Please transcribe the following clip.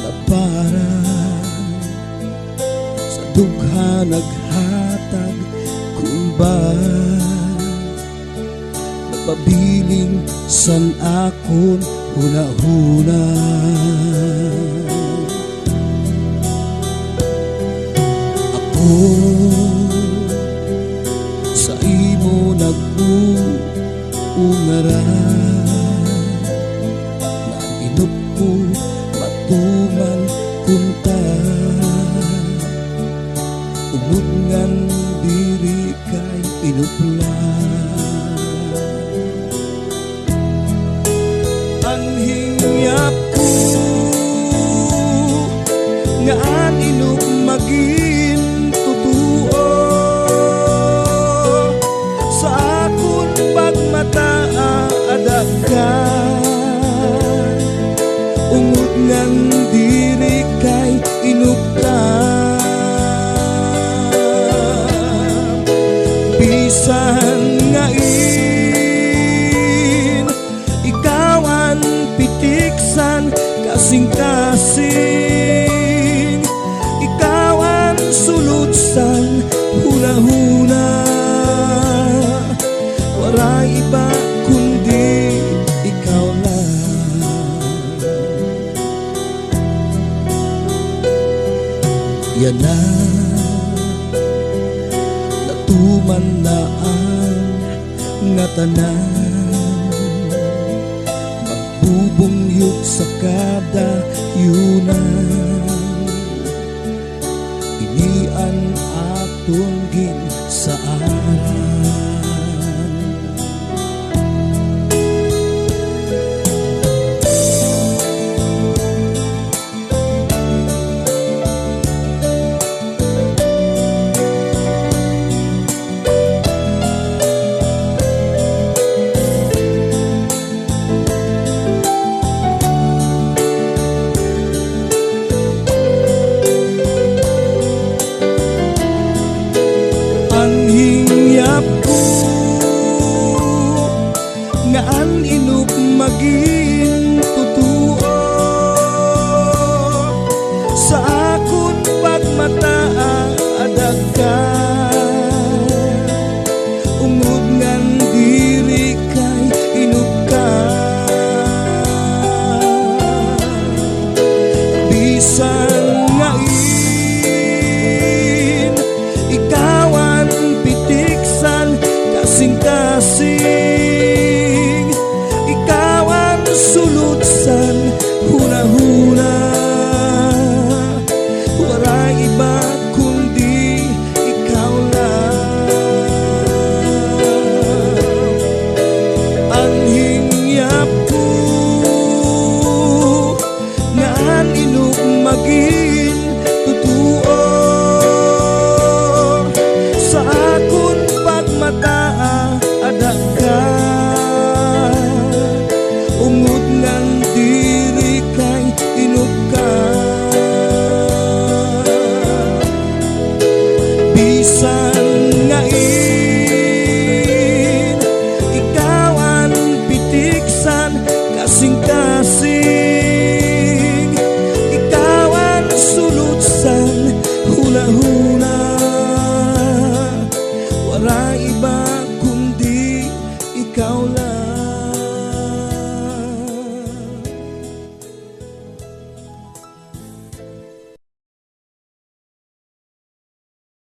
na para sa dugha naghatag kung ba napabiling san akon huna-huna. Ako sa imo nag-uungara, nang inup ko matuman kunta, ungod ngan diri kay inupla. Anhingyap ko nga inup maging totoo sa akon pagmata adag ka, ungod ngan diri kay inupla. Bisan ngain ikaw ang pitiksan kasing-kasing, ikaw ang sulutsan huna-huna. Wala iba kundi ikaw lang. Yan na natuman na ang nga tanan, magbubungyog sa kada yunan, inian atong ginsaaran. Nga ang inup maging totoo sa akon pagmata adag ka, ungod ngan diri kay inup ka. Bisan ngain ikaw ang pitiksan kasing-kasing, ikaw ang sulutsan huna-huna. Wala iba kundi ikaw lang. Ang hingyap ko nga ang inup maging totoo sa akon pagmata adag ka, ungod ngan diri kay inup ka. Bisan